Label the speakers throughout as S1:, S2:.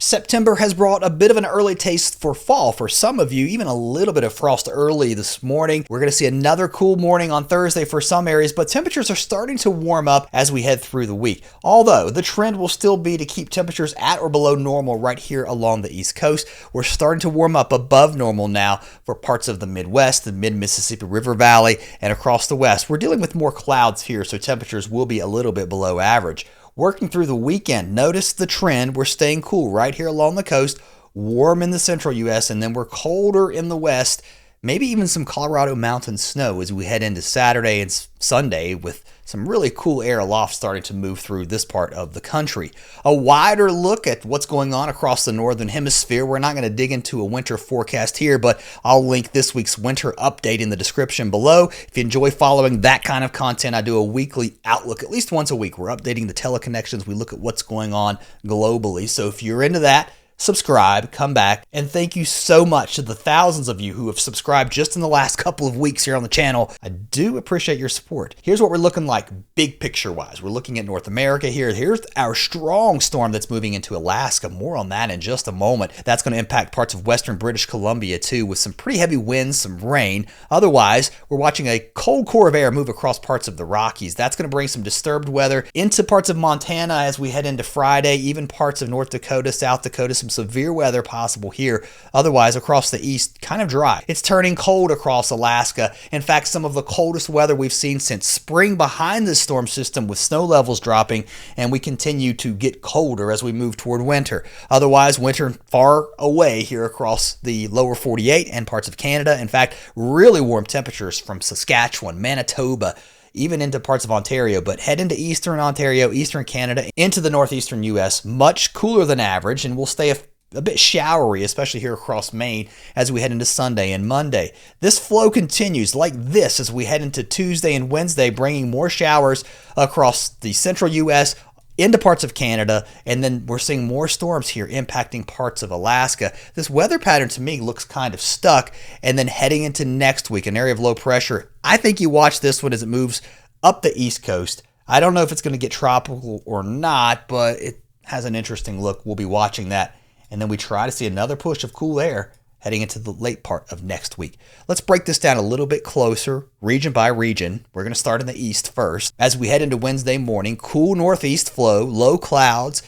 S1: September has brought a bit of an early taste for fall for some of you, even a little bit of frost early this morning. We're going to see another cool morning on Thursday for some areas, but temperatures are starting to warm up as we head through the week. Although the trend will still be to keep temperatures at or below normal right here along the East Coast. We're starting to warm up above normal now for parts of the Midwest, the mid-Mississippi River Valley, and across the West. We're dealing with more clouds here, so temperatures will be a little bit below average. Working through the weekend, notice the trend. We're staying cool right here along the coast, warm in the central U.S., and then we're colder in the west, maybe even some Colorado mountain snow as we head into Saturday and Sunday with some really cool air aloft starting to move through this part of the country. A wider look at what's going on across the northern hemisphere. We're not going to dig into a winter forecast here, but I'll link this week's winter update in the description below. If you enjoy following that kind of content, I do a weekly outlook at least once a week. We're updating the teleconnections. We look at what's going on globally. So if you're into that, subscribe, come back, and thank you so much to the thousands of you who have subscribed just in the last couple of weeks here on the channel. I do appreciate your support. Here's what we're looking like big picture wise. We're looking at North America here. Here's our strong storm that's moving into Alaska. More on that in just a moment. That's going to impact parts of western British Columbia too, with some pretty heavy winds, some rain. Otherwise, we're watching a cold core of air move across parts of the Rockies. That's going to bring some disturbed weather into parts of Montana as we head into Friday, even parts of North Dakota, South Dakota, some severe weather possible here. Otherwise, across the east, kind of dry. It's turning cold across Alaska. In fact, some of the coldest weather we've seen since spring behind this storm system, with snow levels dropping, and we continue to get colder as we move toward winter. Otherwise, winter far away here across the lower 48 and parts of Canada. In fact, really warm temperatures from Saskatchewan, Manitoba, even into parts of Ontario, but head into eastern Ontario, eastern Canada, into the northeastern U.S., much cooler than average, and we'll stay a bit showery, especially here across Maine as we head into Sunday and Monday. This flow continues like this as we head into Tuesday and Wednesday, bringing more showers across the central U.S., into parts of Canada, and then we're seeing more storms here impacting parts of Alaska. This weather pattern to me looks kind of stuck, and then heading into next week, an area of low pressure. I think you watch this one as it moves up the East Coast. I don't know if it's going to get tropical or not, but it has an interesting look. We'll be watching that, and then we try to see another push of cool air heading into the late part of next week. Let's break this down a little bit closer, region by region. We're going to start in the east first. As we head into Wednesday morning, cool northeast flow, low clouds,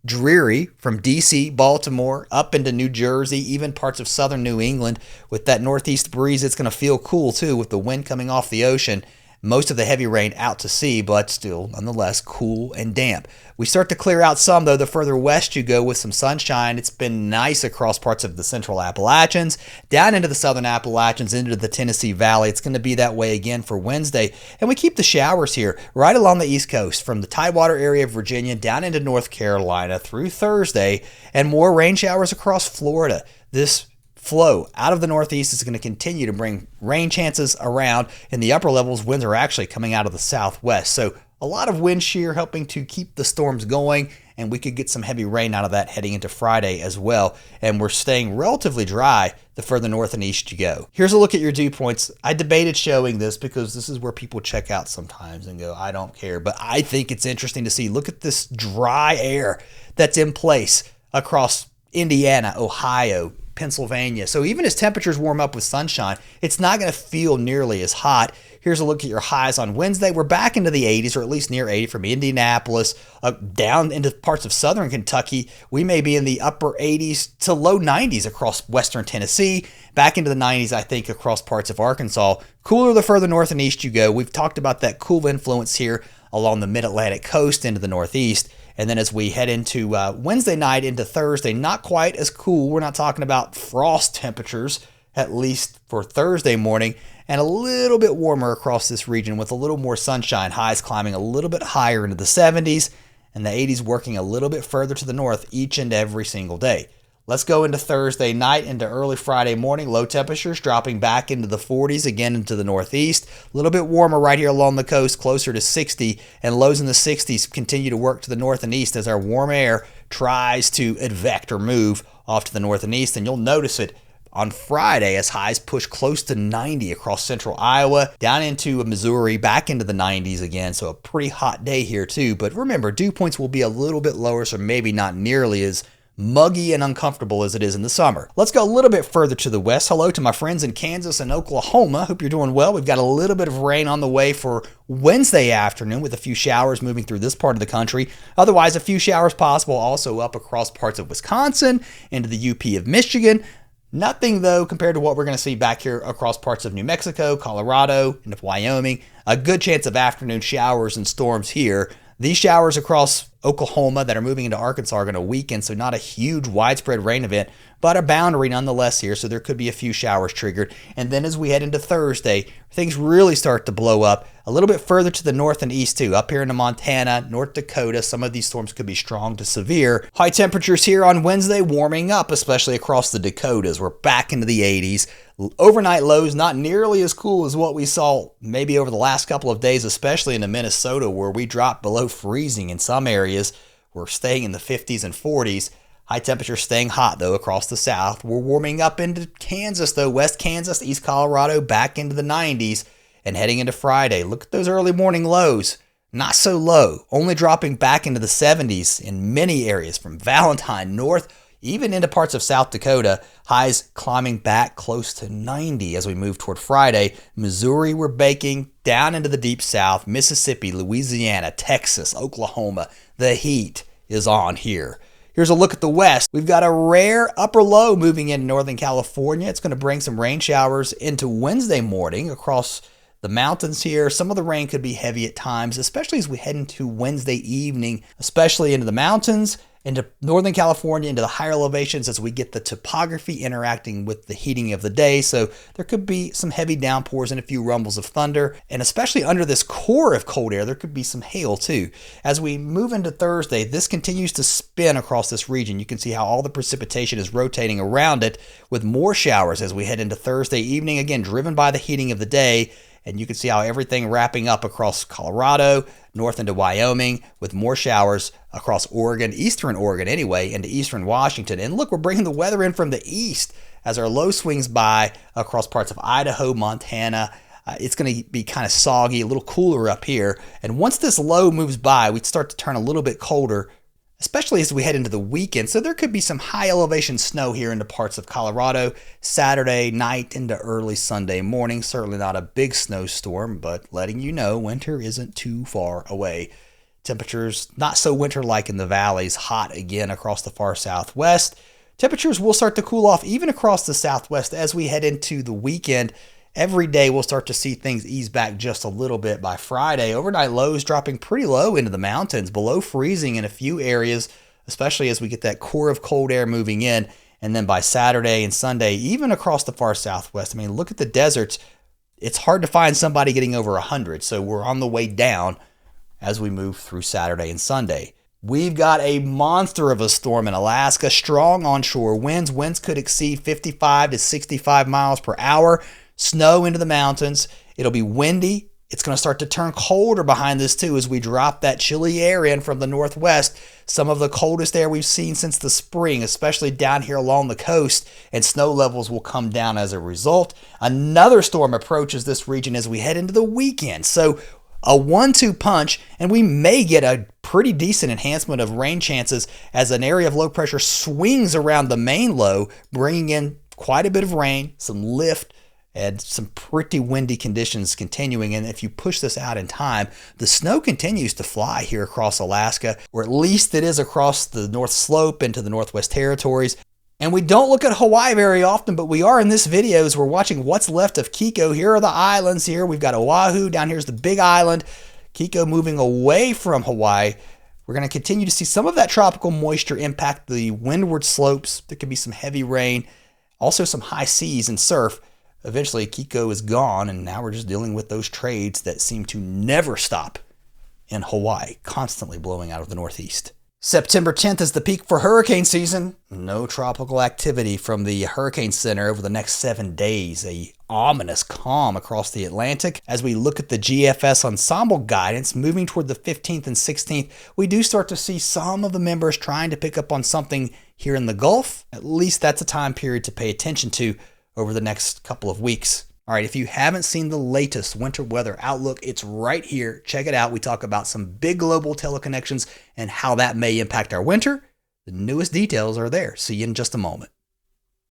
S1: dreary from DC, Baltimore, up into New Jersey, even parts of southern New England. With that northeast breeze, it's going to feel cool too with the wind coming off the ocean. Most of the heavy rain out to sea, but still, nonetheless, cool and damp. We start to clear out some, though, the further west you go with some sunshine. It's been nice across parts of the central Appalachians, down into the southern Appalachians, into the Tennessee Valley. It's going to be that way again for Wednesday. And we keep the showers here right along the East Coast, from the Tidewater area of Virginia down into North Carolina through Thursday, and more rain showers across Florida. This flow out of the northeast is going to continue to bring rain chances around. In the upper levels, winds are actually coming out of the southwest. So a lot of wind shear helping to keep the storms going, and we could get some heavy rain out of that heading into Friday as well. And we're staying relatively dry the further north and east you go. Here's a look at your dew points. I debated showing this because this is where people check out sometimes and go, I don't care. But I think it's interesting to see. Look at this dry air that's in place across Indiana, Ohio, Pennsylvania. So even as temperatures warm up with sunshine, it's not going to feel nearly as hot. Here's a look at your highs on Wednesday. We're back into the 80s, or at least near 80, from Indianapolis down into parts of southern Kentucky. We may be in the upper 80s to low 90s across western Tennessee, back into the 90s, I think, across parts of Arkansas. Cooler the further north and east you go. We've talked about that cool influence here along the mid-Atlantic coast into the northeast. And then as we head into Wednesday night into Thursday, not quite as cool. We're not talking about frost temperatures, at least for Thursday morning, and a little bit warmer across this region with a little more sunshine. Highs climbing a little bit higher into the 70s, and the 80s working a little bit further to the north each and every single day. Let's go into Thursday night into early Friday morning. Low temperatures dropping back into the 40s, again into the northeast. A little bit warmer right here along the coast, closer to 60, and lows in the 60s continue to work to the north and east as our warm air tries to advect or move off to the north and east. And you'll notice it on Friday as highs push close to 90 across central Iowa, down into Missouri, back into the 90s again. So a pretty hot day here too. But remember, dew points will be a little bit lower, so maybe not nearly as muggy and uncomfortable as it is in the summer. Let's go a little bit further to the west. Hello to my friends in Kansas and Oklahoma. Hope you're doing well. We've got a little bit of rain on the way for Wednesday afternoon with a few showers moving through this part of the country. Otherwise, a few showers possible also up across parts of Wisconsin, into the UP of Michigan. Nothing, though, compared to what we're going to see back here across parts of New Mexico, Colorado, and Wyoming. A good chance of afternoon showers and storms here. These showers across Oklahoma that are moving into Arkansas are going to weaken, so not a huge widespread rain event, but a boundary nonetheless here, so there could be a few showers triggered. And then as we head into Thursday, things really start to blow up a little bit further to the north and east too. Up here into Montana, North Dakota, some of these storms could be strong to severe. High temperatures here on Wednesday warming up, especially across the Dakotas. We're back into the 80s. Overnight lows not nearly as cool as what we saw maybe over the last couple of days, especially into Minnesota, where we dropped below freezing in some areas. We're staying in the 50s and 40s. High temperatures staying hot, though, across the south. We're warming up into Kansas, though. West Kansas, East Colorado, back into the 90s. And heading into Friday, look at those early morning lows. Not so low. Only dropping back into the 70s in many areas from Valentine north, even into parts of South Dakota. Highs climbing back close to 90 as we move toward Friday. Missouri, we're baking down into the deep south. Mississippi, Louisiana, Texas, Oklahoma. The heat is on here. Here's a look at the west. We've got a rare upper low moving into Northern California. It's going to bring some rain showers into Wednesday morning across the mountains here. Some of the rain could be heavy at times, especially as we head into Wednesday evening, especially into the mountains, into Northern California, into the higher elevations as we get the topography interacting with the heating of the day. So there could be some heavy downpours and a few rumbles of thunder. And especially under this core of cold air, there could be some hail too. As we move into Thursday, this continues to spin across this region. You can see how all the precipitation is rotating around it with more showers as we head into Thursday evening, again, driven by the heating of the day. And you can see how everything wrapping up across Colorado, north into Wyoming, with more showers across Oregon, eastern Oregon anyway, into eastern Washington. And look, we're bringing the weather in from the east as our low swings by across parts of Idaho, Montana. It's going to be kind of soggy, a little cooler up here. And once this low moves by, we start to turn a little bit colder, especially as we head into the weekend. So there could be some high elevation snow here into parts of Colorado Saturday night into early Sunday morning. Certainly not a big snowstorm, but letting you know winter isn't too far away. Temperatures not so winter-like in the valleys, hot again across the far southwest. Temperatures will start to cool off even across the southwest as we head into the weekend. Every day we'll start to see things ease back just a little bit by Friday. Overnight lows dropping pretty low into the mountains, below freezing in a few areas, especially as we get that core of cold air moving in. And then by Saturday and Sunday, even across the far southwest, I mean, look at the deserts. It's hard to find somebody getting over 100, so we're on the way down as we move through Saturday and Sunday. We've got a monster of a storm in Alaska, strong onshore winds. Winds could exceed 55 to 65 miles per hour. Snow into the mountains. It'll be windy. It's going to start to turn colder behind this too as we drop that chilly air in from the northwest. Some of the coldest air we've seen since the spring, especially down here along the coast, and snow levels will come down as a result. Another storm approaches this region as we head into the weekend. So a 1-2 punch, and we may get a pretty decent enhancement of rain chances as an area of low pressure swings around the main low, bringing in quite a bit of rain, some lift, and some pretty windy conditions continuing. And if you push this out in time, the snow continues to fly here across Alaska, or at least it is across the North Slope into the Northwest Territories. And we don't look at Hawaii very often, but we are in this video as we're watching what's left of Kiko. Here are the islands here. We've got Oahu. Down here's the big island. Kiko moving away from Hawaii. We're going to continue to see some of that tropical moisture impact the windward slopes. There could be some heavy rain, also some high seas and surf. Eventually, Kiko is gone, and now we're just dealing with those trades that seem to never stop in Hawaii, constantly blowing out of the northeast. September 10th is the peak for hurricane season. No tropical activity from the Hurricane Center over the next 7 days. A ominous calm across the Atlantic. As we look at the GFS ensemble guidance moving toward the 15th and 16th, we do start to see some of the members trying to pick up on something here in the Gulf. At least that's a time period to pay attention to over the next couple of weeks. All right, if you haven't seen the latest winter weather outlook, it's right here. Check it out. We talk about some big global teleconnections and how that may impact our winter. The newest details are there. See you in just a moment.